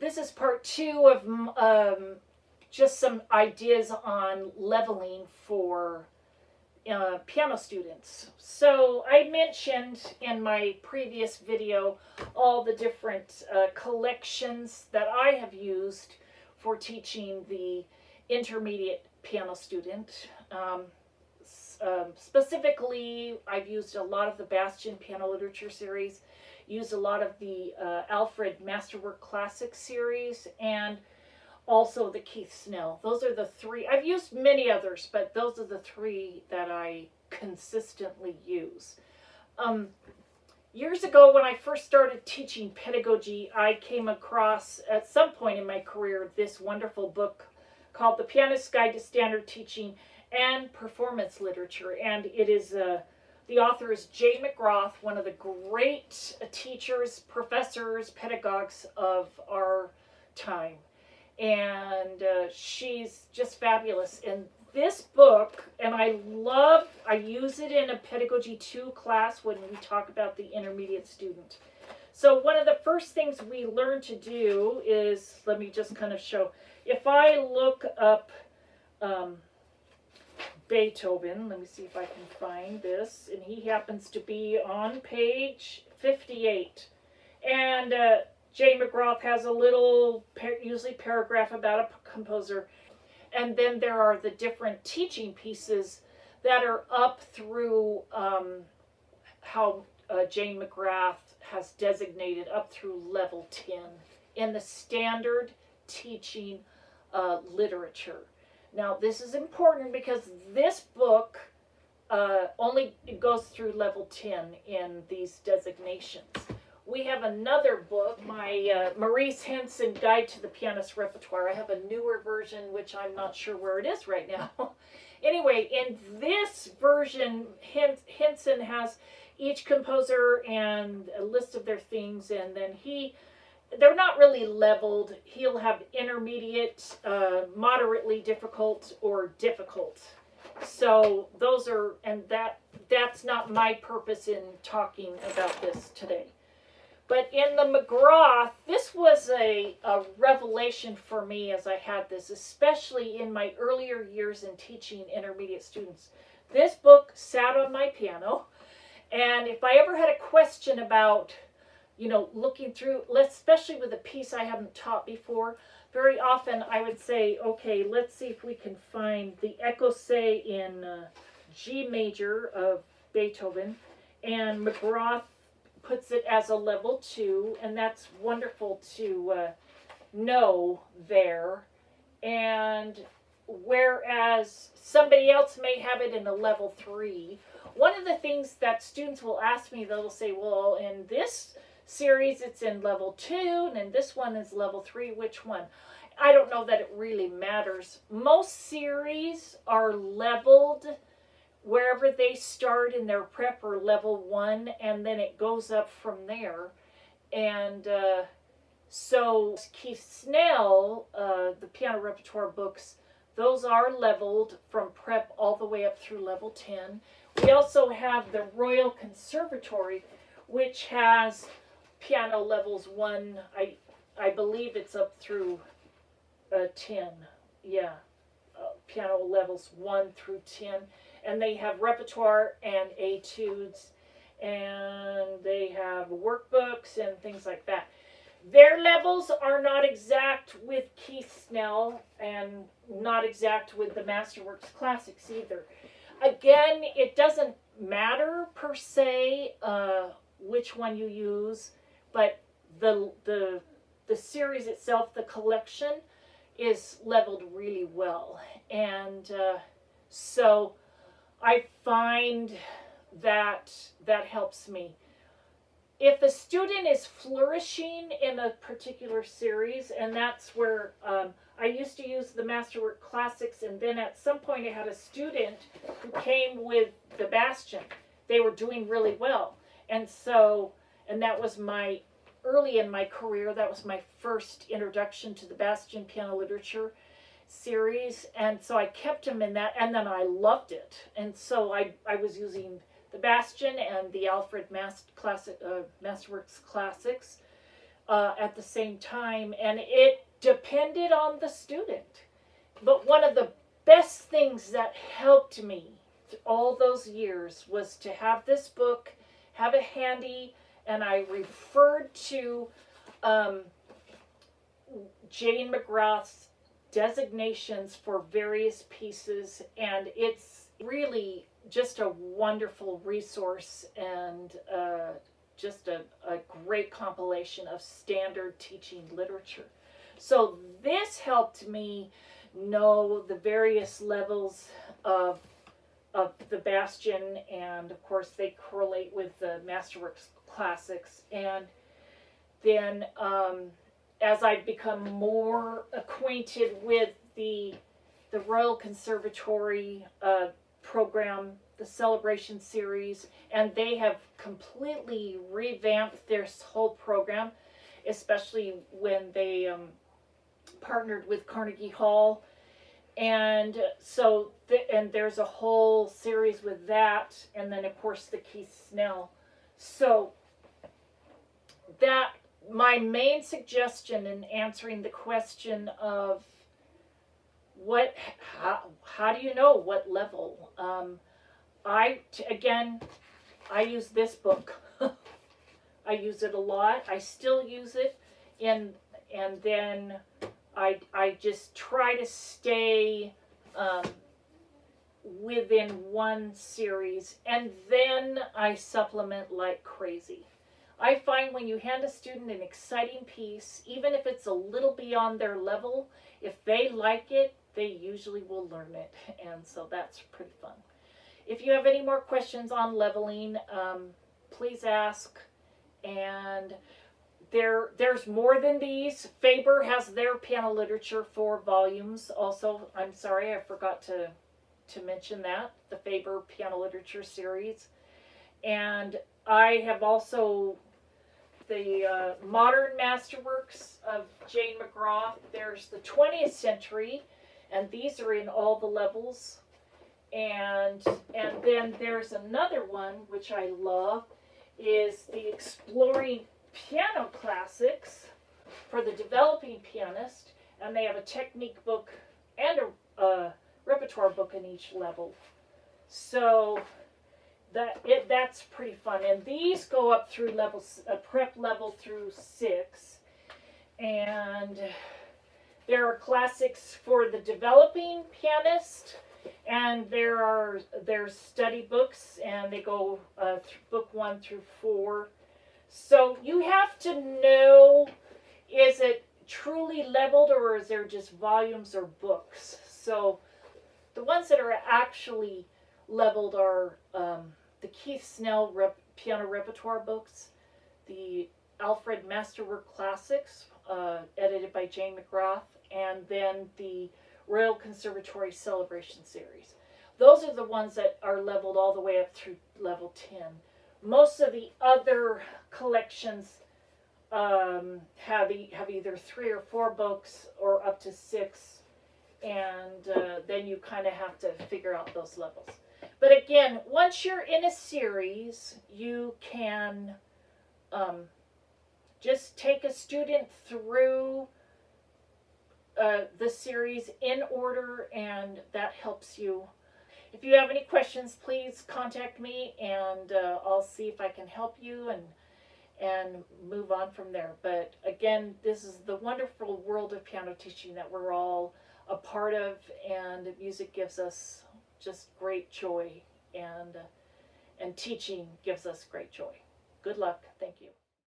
This is part 2 of just some ideas on leveling for piano students. So I mentioned in my previous video all the different collections that I have used for teaching the intermediate piano student. Specifically, I've used a lot of the Bastien piano literature series, used a lot of the Alfred Masterwork Classics series, and also the Kjos Snell. Those are the 3. I've used many others, but those are the 3 that I consistently use. Years ago, when I first started teaching pedagogy, I came across, at some point in my career, this wonderful book called The Pianist's Guide to Standard Teaching and Performance Literature. And it is, the author is Jane Magrath, one of the great teachers, professors, pedagogues of our time. And she's just fabulous. And this book, and I use it in a Pedagogy 2 class when we talk about the intermediate student. So one of the first things we learn to do is, let me just kind of show, if I look up Beethoven, let me see if I can find this, and he happens to be on page 58. And Jane Magrath has a little, usually paragraph about a composer. And then there are the different teaching pieces that are up through how Jane Magrath has designated up through level 10 in the standard teaching literature. Now, this is important because this book only goes through level 10 in these designations. We have another book, my Maurice Henson Guide to the Pianist Repertoire. I have a newer version, which I'm not sure where it is right now. Anyway, in this version, Henson has each composer and a list of their things, and then they're not really leveled. He'll have intermediate, moderately difficult, or difficult. So those are, and that's not my purpose in talking about this today. But in the Magrath, this was a revelation for me as I had this, especially in my earlier years in teaching intermediate students. This book sat on my piano, and if I ever had a question about, looking through, especially with a piece I haven't taught before, very often I would say, okay, let's see if we can find the Écossais in G major of Beethoven, and Magrath puts it as a level 2, and that's wonderful to know there. And whereas somebody else may have it in a level 3, one of the things that students will ask me, they'll say, well, in this series it's in level 2, and in this one is level 3, which one? I don't know that it really matters. Most series are leveled wherever they start in their prep or level 1, and then it goes up from there. And so Kjos Snell, the piano repertoire books, those are leveled from prep all the way up through level 10. We also have the Royal Conservatory, which has piano levels 1, I believe it's up through 10. Yeah, piano levels 1 through 10. And they have repertoire and etudes, and they have workbooks and things like that. Their levels are not exact with Kjos Snell and not exact with the Masterworks Classics either. Again, it doesn't matter per se which one you use, but the series itself, the collection, is leveled really well. And so I find that helps me. If a student is flourishing in a particular series, and that's where I used to use the Masterwork Classics, and then at some point I had a student who came with the Bastien. They were doing really well. And that was early in my career, that was my first introduction to the Bastien piano literature series, and so I kept him in that, and then I loved it, and so I was using the Bastien and the Alfred Masterworks Classics at the same time, and it depended on the student. But one of the best things that helped me all those years was to have this book, have it handy, and I referred to Jane Magrath's designations for various pieces, and it's really just a wonderful resource and just a great compilation of standard teaching literature. So this helped me know the various levels of the Bastien, and of course they correlate with the Masterwork Classics. And then as I've become more acquainted with the Royal Conservatory program, the Celebration series, and they have completely revamped their whole program, especially when they partnered with Carnegie Hall. And so, and there's a whole series with that, and then of course the Kjos Snell. So that, my main suggestion in answering the question of how do you know what level? I use this book. I use it a lot. I still use it, and then I just try to stay within one series, and then I supplement like crazy. I find when you hand a student an exciting piece, even if it's a little beyond their level, if they like it, they usually will learn it, and so that's pretty fun. If you have any more questions on leveling, please ask. And there's more than these. Faber has their piano literature 4 volumes. Also, I'm sorry, I forgot to mention that, the Faber piano literature series. And I have also the modern masterworks of Jane Magrath. There's the 20th century, and these are in all the levels. And then there's another one which I love, is the Exploring Piano Classics for the developing pianist, and they have a technique book and a repertoire book in each level. So that's pretty fun, and these go up through levels, prep level through 6, and there are classics for the developing pianist, and there's study books, and they go book 1 through 4. So you have to know, is it truly leveled, or is there just volumes or books? So the ones that are actually leveled are the Kjos Snell piano repertoire books, the Alfred Masterwork Classics, edited by Jane Magrath, and then the Royal Conservatory Celebration series. Those are the ones that are leveled all the way up through level 10. Most of the other collections have either 3 or 4 books or up to 6, and then you kind of have to figure out those levels. But again, once you're in a series, you can just take a student through the series in order, and that helps you. If you have any questions, please contact me, and I'll see if I can help you and move on from there. But again, this is the wonderful world of piano teaching that we're all a part of, and music gives us just great joy, and teaching gives us great joy. Good luck. Thank you.